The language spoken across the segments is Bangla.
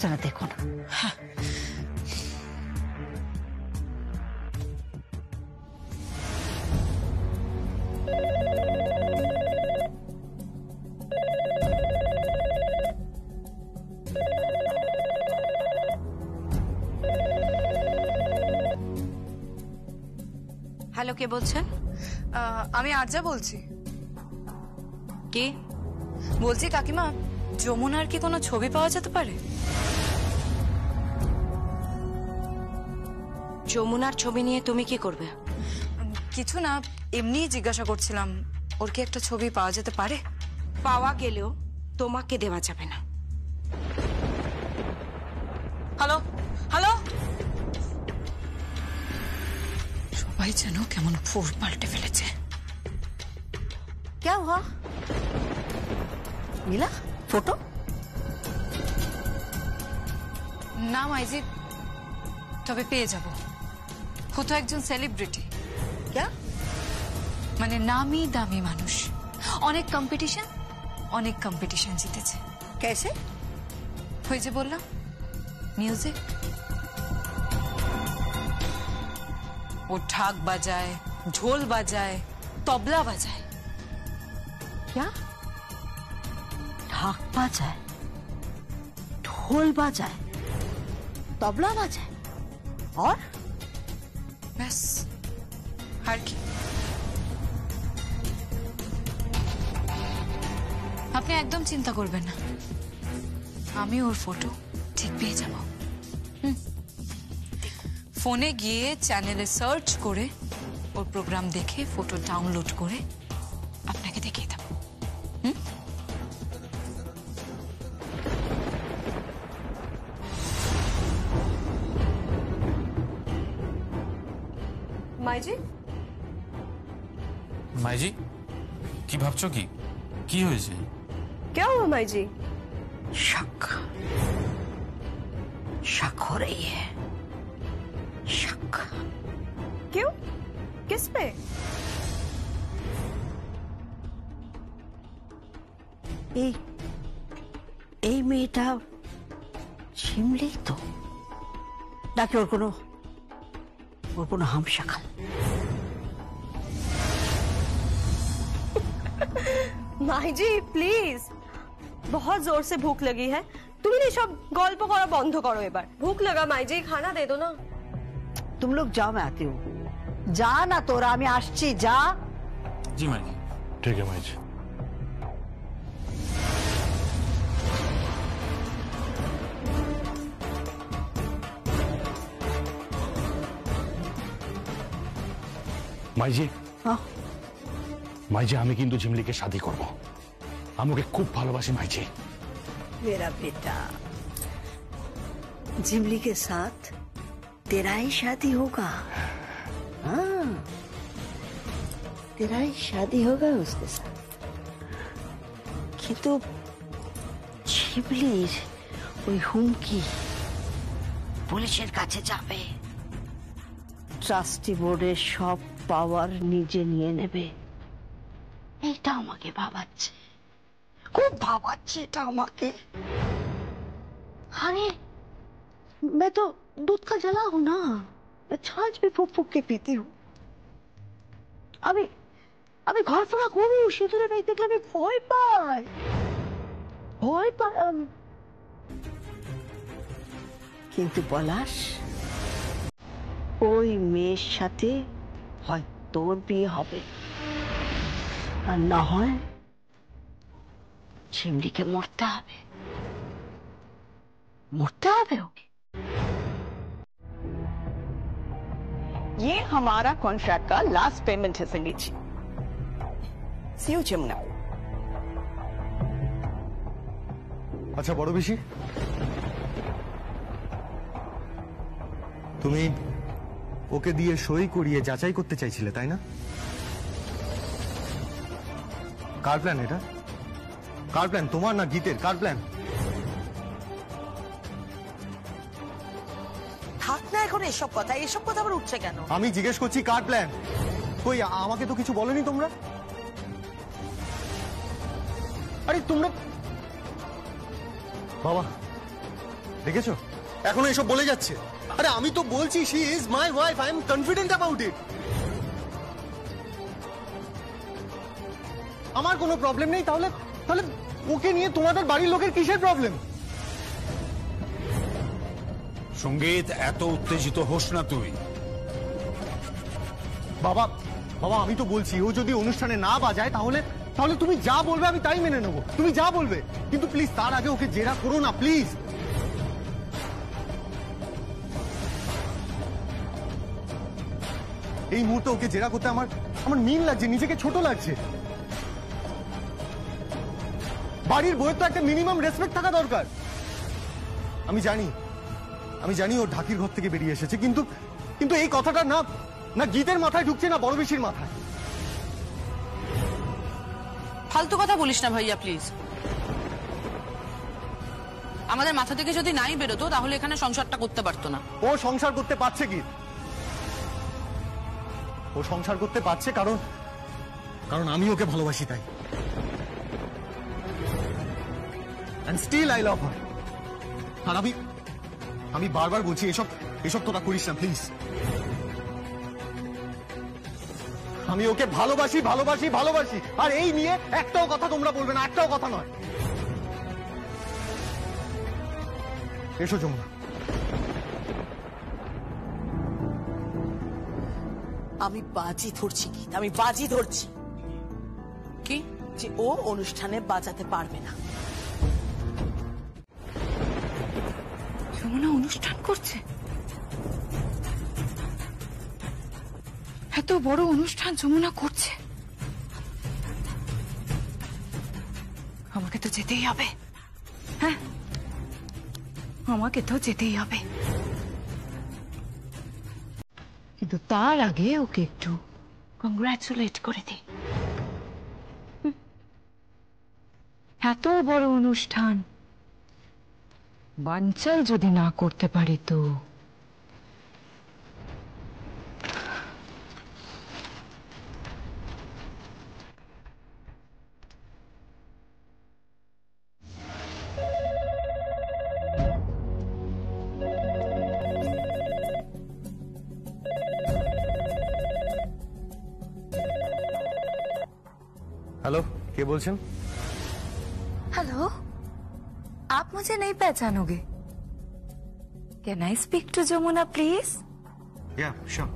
যারা দেখো না। হ্যালো, কে বলছেন? আমি আরজা বলছি। কে? বলছি কাকিমা, যমুনার কি কোনো ছবি পাওয়া যেতে পারে? যমুনার ছবি নিয়ে তুমি কি করবে? কিছু না, এমনিই জিজ্ঞাসা করছিলাম, ওর কি একটা ছবি পাওয়া যেতে পারে? পাওয়া গেলেও তোমাকে দেওয়া যাবে না। হ্যালো হ্যালো, সবাই যেন কেমন ফোর পাল্টে ফেলেছে। क्या हुआ? मिला फोटो? না মাইজি, তবে পেয়ে যাব। ও তো একজন সেলিব্রিটি। क्या? মানে নামি দামি মানুষ, অনেক কম্পিটিশন জিতেছে। कैसे? ওই যে বললাম, মিউজিক। ও ঢাক বাজায়, ঢোল বাজায়, তবলা বাজায়। क्या? ढाक बाजाए, ढोल बाजाए, तबला बाजाए और ব্যাস, আর কি? আপনি একদম চিন্তা করবেন না, আমি ওর ফটো ঠিক পেয়ে যাব। ফোনে গিয়ে চ্যানেলে সার্চ করে ওর প্রোগ্রাম দেখে ফটো ডাউনলোড করে আপনাকে দেখিয়ে দেব। মাইজি, মাইজি, কি ভাবছো? কি হয়েছে? क्या हुआ माइजी? शक शक हो रही है, शक। क्यों? किस पे? এই মেয়েটা ঝিমলি তো নাকি ওর কোনো হামশাখাল? মাইজি প্লিজ, बहुत जोर से भूख लगी है। তুমি এই সব গল্প করা বন্ধ করো এবার। भूख लगा माइजी, खाना दे दो ना। तुम लोग जाओ, मैं आती हूँ। जा ना तोरा, मैं आश्ची, जा। जी माइजी। ठीक है माइजी। মাইজি, মাইজি, আমি কিন্তু ঝিমলিকে শাদি করব। আমি ওকে খুব ভালোবাসি মাইজি। मेरा बेटा, जिमली के साथ तेरा ही शादी होगा। हाँ, तेरा ही शादी होगा उसके साथ। কিন্তু ঝিমলির ওই হুমকি পুলিশের কাছে যাবে, ট্রাস্টি বোর্ডের সব পাওয়ার নিজে নিয়ে নেবে। এইটা আমাকে ভাবাচ্ছে, খুব ভাবাচ্ছে এটা আমাকে। अरे मैं तो दूध का जला हूं ना, मैं छाछ भी फूक फूक के पीती हूँ। अभी घर फरा करू সেতুরে নাই দেখলে আমি ভয় পাই। কিন্তু পলাশ, ওই মেয়ের সাথে হয় তোর বিয়ে হবে, আর না হয় ঝিমলিকে মরতে হবে। ये हमारा कॉन्ट्रैक्ट का लास्ट पेमेंट है संगीत जी। सी यू जमुना। আচ্ছা বড় বেশি, তুমি ওকে দিয়ে সই করিয়ে যাচাই করতে চাইছিলে, তাই না? কার প্ল্যান এটা? কার প্ল্যান? তোমার না গীতের? কার প্ল্যান? থাক না এখন এসব কথা আবার উঠছে কেন? আমি জিজ্ঞেস করছি কার প্ল্যান? কই আমাকে তো কিছু বলনি তোমরা। আরে তোমরা বাবা দেখেছো এখন এসব বলে যাচ্ছে। আরে আমি তো বলছি she is my wife, I am confident about it. আমার কোনো প্রবলেম নেই, তাহলে তাহলে ওকে নিয়ে তোমাদের বাড়ির লোকের কিসের প্রবলেম? সঙ্গীত, এত উত্তেজিত হোস না তুই। বাবা বাবা আমি তো বলছি ও যদি অনুষ্ঠানে না বাজায় তাহলে তাহলে তুমি যা বলবে আমি তাই মেনে নেবো, তুমি যা বলবে, কিন্তু প্লিজ তার আগে ওকে জেরা করো না প্লিজ। এই মুহূর্তে ওকে জেরা করতে আমার আমার মিন লাগছে, নিজেকে ছোট লাগছে। বাড়ির বইয়ের তো একটা মিনিমাম রেসপেক্ট থাকা দরকার। আমি জানি ও ঢাকির ঘর থেকে বেরিয়ে এসেছে, কিন্তু কিন্তু এই কথাটা না না গীতের মাথায় ঢুকছে না বড় বেশির মাথায়। ফালতু কথা বলিস না ভাইয়া প্লিজ। আমাদের মাথা থেকে যদি নাই বেরোতো তাহলে এখানে সংসারটা করতে পারতো না। ও সংসার করতে পারছে কি? ও সংসার করতে পারছে কারণ কারণ আমি ওকে ভালোবাসি তাই। And still I love her. আর আমি বারবার বলছি এসব এসব তোরা করিস না প্লিজ। আমি ওকে ভালোবাসি ভালোবাসি ভালোবাসি, আর এই নিয়ে একটাও কথা তোমরা বলবে না, একটাও কথা নয়। এসো যমুনা। আমি বাজি ধরছি কি, আমি বাজি ধরছি কি যে ও অনুষ্ঠানে বাজাতে পারবে না। যমুনা অনুষ্ঠান করছে? এত বড় অনুষ্ঠান যমুনা করছে? আমাকে তো যেতেই হবে। হ্যাঁ, আমাকে তো যেতেই হবে, কিন্তু তার আগে ওকে একটু কংগ্রাচুলেট করে দিই। এত বড় অনুষ্ঠান বানচাল যদি না করতে পারি তো हेलो, के बोलছেন? हेलो, आप मुझे नहीं पहचानोगे? Can I speak to Jamuna please? Yeah sure.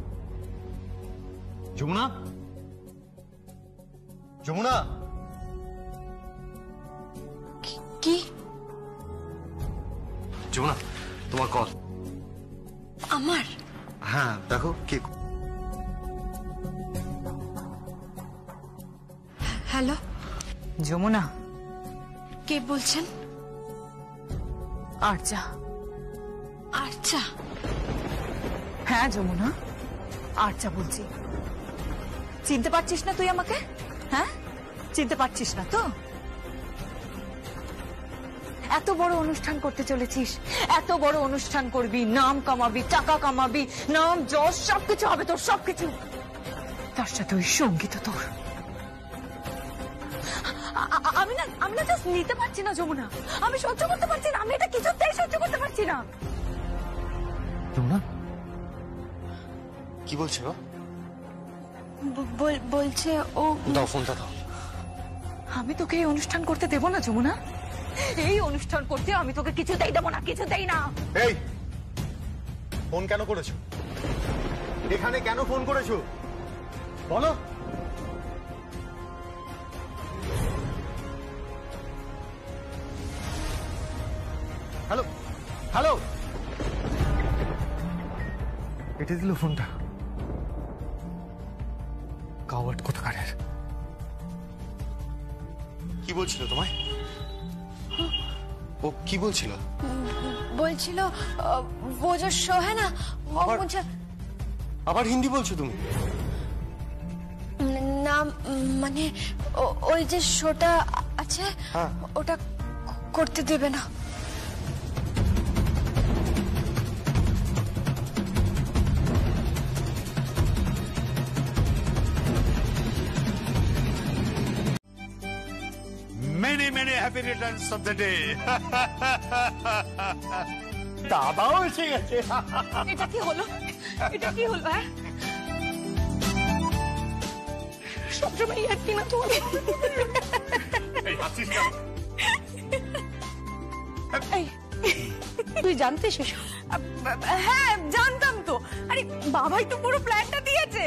Jamuna, Jamuna কি? যমুনা তোমার কল। আমার? হ্যাঁ দেখো কে। হ্যালো, যমুনা কে বলছেন? আর্চা। আচ্ছা, হ্যাঁ যমুনা, আর্চা বলছি। চিনতে পারছিস না তুই আমাকে? হ্যাঁ, চিনতে পারছিস না তো? এত বড় অনুষ্ঠান করতে চলেছিস, এত বড় অনুষ্ঠান করবি, নাম কামাবি, টাকা কামাবি, নাম যশ সবকিছু হবে তোর, সবকিছু। তার সাথে ওই সঙ্গীত তোর। আমি না জাস্ট নিতে পারছি না যমুনা, আমি সহ্য করতে পারছি না, আমি এটা কিছুতেই সহ্য করতে পারছি না। যমুনা কি বলছো? বলছে ও। দাও ফোনটা দাও। আমি তোকে এই অনুষ্ঠান করতে দেবো না যমুনা, এই অনুষ্ঠান করতে আমি তোকে কিছুতেই দেবো না, কিছুতেই না। এই ফোন কেন করেছো? এখানে কেন ফোন করেছো বলো? হ্যালো হ্যালো, কেটে দিল ফোনটা। কাওয়ার্ড কোথাকারের। কি বলছিল তোমায়? ও কি বলছিল? বলছিল वो जो शो है ना वो मुझे। আবার হিন্দি বলছো তুমি? না মানে ওই যে শোটা আছে ওটা করতে দেবে না। Many happy returns of the day. দাদাও এসে গেছে। এটা কি হলো? এটা কি হলো? হ্যাঁ, সবসময় আর কি না তোমার। তুই জানতে হ্যাঁ জানতাম তো। আরে বাবাই তো পুরো প্ল্যানটা দিয়েছে।